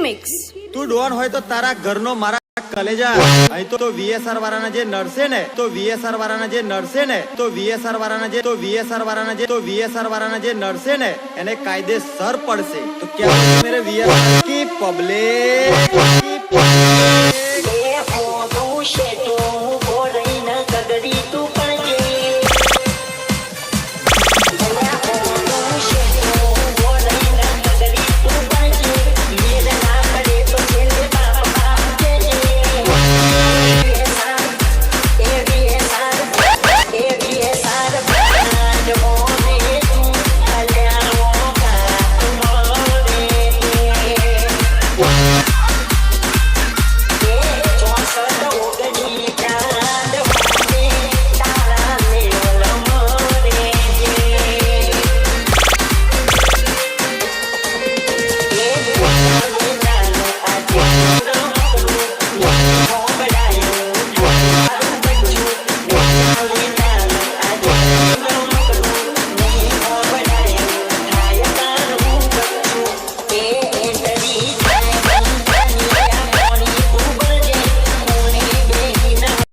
Mix. તું Don હોય તો તારા ઘરનો મારા કલેજા. અહીં તો વીએસઆર વાળાના જે નડશે ને તો વીએસઆર વાળાના જે નડશે ને તો વીએસઆર વાળાના જે તો વીએસઆર વાળાના જે તો વીએસઆર વાળાના જે નડશે ને એને કાયદેસર પડશે. તો ક્યાં મેરે વીએસઆર કી પબ્લિક